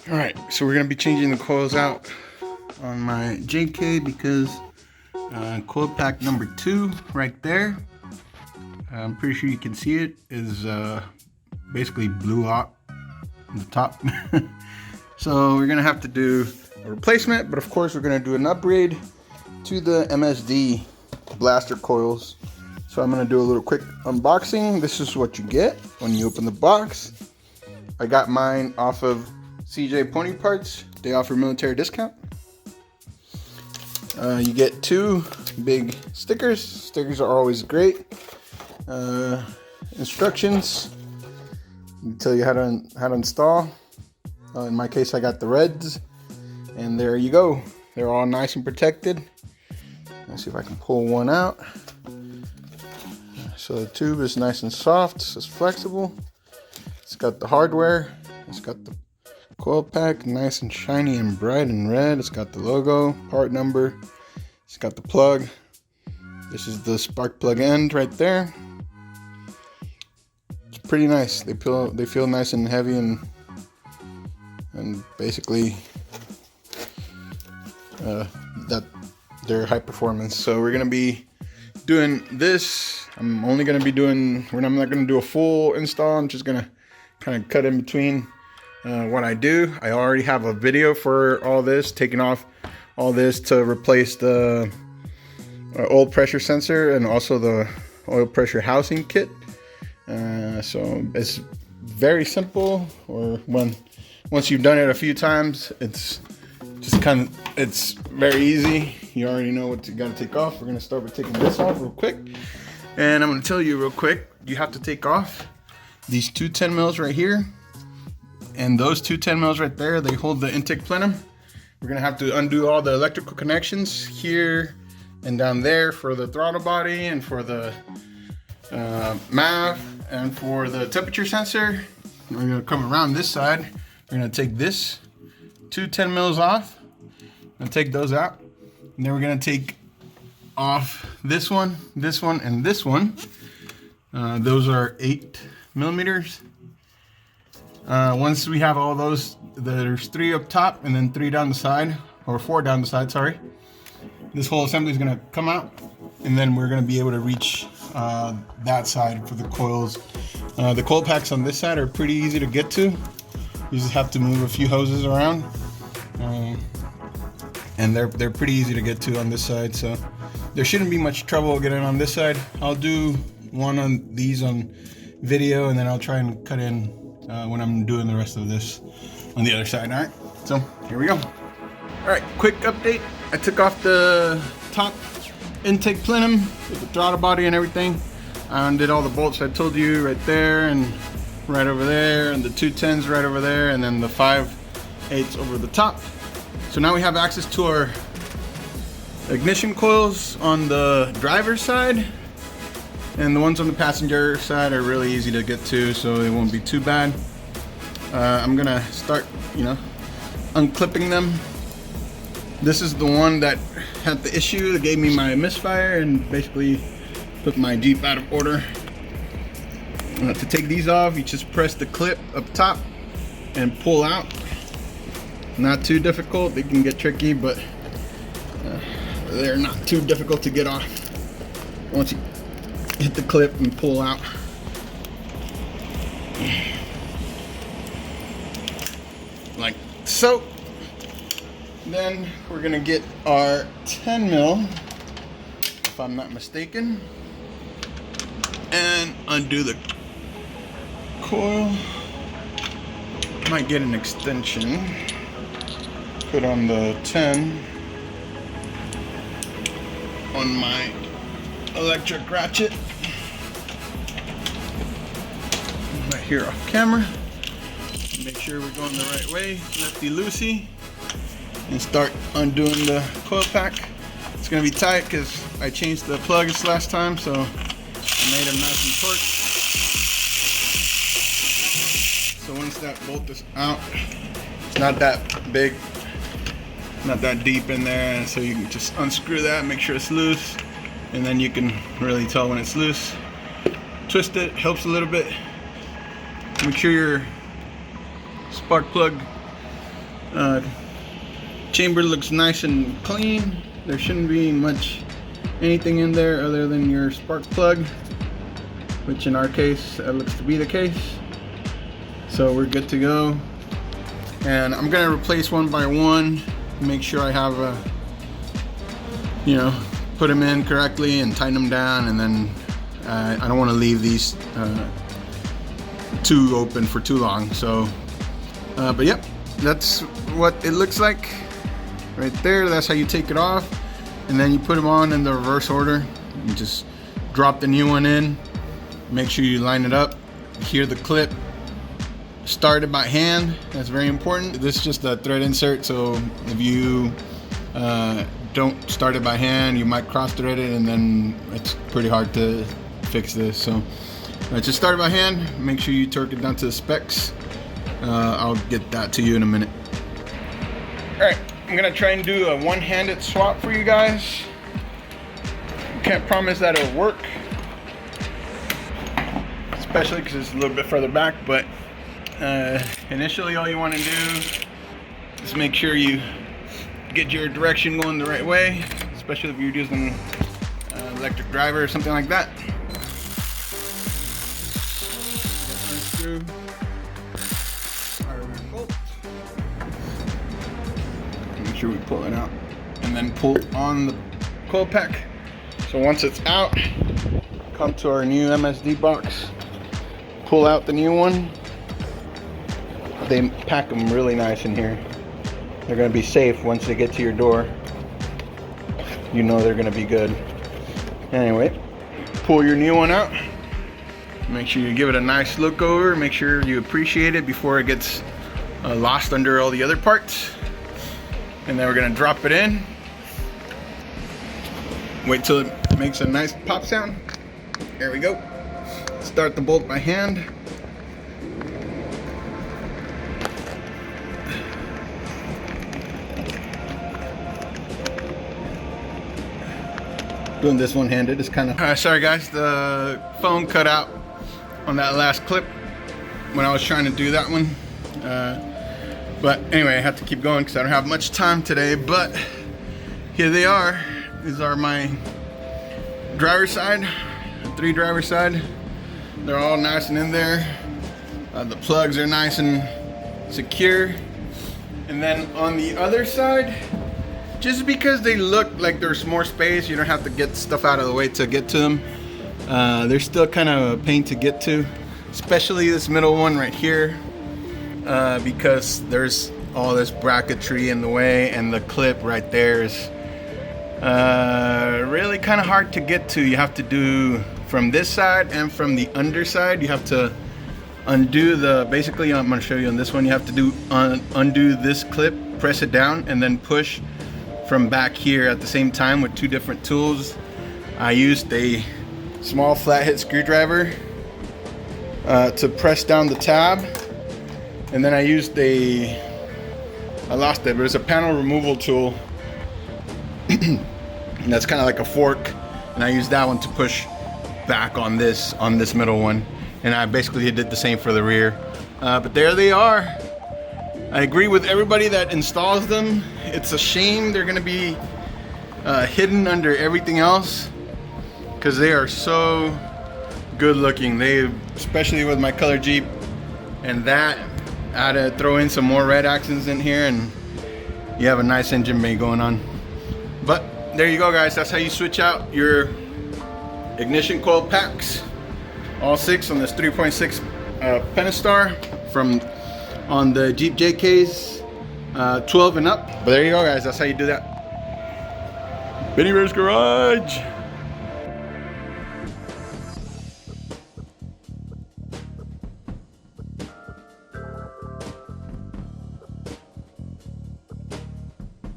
Alright, so we're going to be changing the coils out on my JK because coil pack number 2 right there, I'm pretty sure you can see it, is basically blew out the top. So we're going to have to do a replacement, but of course we're going to do an upgrade to the MSD blaster coils. So I'm going to do a little quick unboxing. This is what you get when you open the box. I got mine off of CJ Pony Parts. They offer military discount. You get 2 big stickers. Stickers are always great. Instructions tell you how to install. In my case, I got the reds, and there you go. They're all nice and protected. Let's see if I can pull one out. So the tube is nice and soft. It's flexible. It's got the hardware. It's got the coil pack, nice and shiny and bright and red. It's got the logo, part number. It's got the plug. This is the spark plug end right there. It's pretty nice. They feel nice and heavy and basically that they're high performance. So we're gonna be doing this. I'm only gonna be doing. I'm not gonna do a full install. I'm just gonna kind of cut in between what I do. I already have a video for all this, taking off all this to replace the oil pressure sensor and also the oil pressure housing kit. So it's very simple, or once you've done it a few times, it's very easy. You already know what you got to take off. We're going to start with taking this off real quick. And I'm going to tell you real quick, you have to take off these 2 10 mils right here. And those 2 10 mils right there, they hold the intake plenum. We're going to have to undo all the electrical connections here and down there for the throttle body and for the MAV and for the temperature sensor. We're going to come around this side. We're going to take this 2 10 mils off and take those out. And then we're going to take off this one, and this one. Those are 8 millimeters. Once we have all those, there's 3 up top and then 3 down the side, or 4 down the side, sorry. This whole assembly is going to come out, and then we're going to be able to reach that side for the coils. The coil packs on this side are pretty easy to get to. You just have to move a few hoses around, and they're pretty easy to get to on this side, so there shouldn't be much trouble getting on this side. I'll do one on these on video, and then I'll try and cut in when I'm doing the rest of this on the other side. All right, so here we go. All right, quick update. I took off the top intake plenum with the throttle body and everything. I undid all the bolts I told you right there and right over there, and the 2 10s right over there, and then the 5 8s over the top. So now we have access to our ignition coils on the driver's side, and the ones on the passenger side are really easy to get to, so it won't be too bad. I'm gonna start, unclipping them. This is the one that had the issue that gave me my misfire and basically put my Jeep out of order. To take these off, you just press the clip up top and pull out. Not too difficult. They can get tricky, but they're not too difficult to get off once you hit the clip and pull out. Like so. Then we're gonna get our 10 mil, if I'm not mistaken, and undo the coil. Might get an extension. Put on the 10 on my electric ratchet right here off camera. Make sure we're going the right way, lefty loosey, and start undoing the coil pack. It's gonna be tight because I changed the plugs last time, so I made them nice and torqued. So once that bolt is out, it's not that big, not that deep in there, so you can just unscrew that, make sure it's loose, and then you can really tell when it's loose. Twist it, helps a little bit. Make sure your spark plug Chamber looks nice and clean. There shouldn't be much anything in there other than your spark plug, which in our case looks to be the case. So we're good to go. And I'm gonna replace one by one, make sure I have put them in correctly and tighten them down, and then I don't want to leave these two open for too long. So but yep, that's what it looks like right there. That's how you take it off, and then you put them on in the reverse order. You just drop the new one in, make sure you line it up, hear the clip, start it by hand. That's very important. This is just a thread insert, so if you don't start it by hand, you might cross thread it, and then it's pretty hard to fix this. So just start it by hand, make sure you torque it down to the specs. I'll get that to you in a minute. Alright, I'm gonna try and do a one-handed swap for you guys. Can't promise that it'll work, especially because it's a little bit further back, but initially all you want to do is make sure you get your direction going the right way, especially if you're using electric driver or something like that. Unscrew our bolt. Make sure we pull it out, and then pull on the coil pack. So once it's out, come to our new MSD box, pull out the new one. They pack them really nice in here. They're gonna be safe once they get to your door. You know they're gonna be good. Anyway, pull your new one out. Make sure you give it a nice look over. Make sure you appreciate it before it gets lost under all the other parts. And then we're gonna drop it in. Wait till it makes a nice pop sound. There we go. Start the bolt by hand. Doing this one-handed is kind of... sorry guys, the phone cut out on that last clip when I was trying to do that one. But anyway, I have to keep going because I don't have much time today, but here they are. These are my driver's side, 3 driver side. They're all nice and in there. The plugs are nice and secure. And then on the other side, just because they look like there's more space, you don't have to get stuff out of the way to get to them. They're still kind of a pain to get to, especially this middle one right here, because there's all this bracketry in the way, and the clip right there is really kind of hard to get to. You have to do from this side and from the underside. You have to undo the, basically I'm going to show you on this one, you have to do undo this clip, press it down, and then push from back here at the same time with 2 different tools. I used a small flathead screwdriver to press down the tab, and then I used I lost it, but it's a panel removal tool. And that's kind of like a fork, and I used that one to push back on this middle one, and I basically did the same for the rear. But there they are. I agree with everybody that installs them. It's a shame they're gonna be hidden under everything else, because they are so good looking. Especially with my color Jeep, and that I had to throw in some more red accents in here, and you have a nice engine bay going on. But there you go guys, that's how you switch out your ignition coil packs, all 6 on this 3.6 Pentastar from on the Jeep JKs 12 and up. But there you go guys, that's how you do that. Benny Bear's Garage.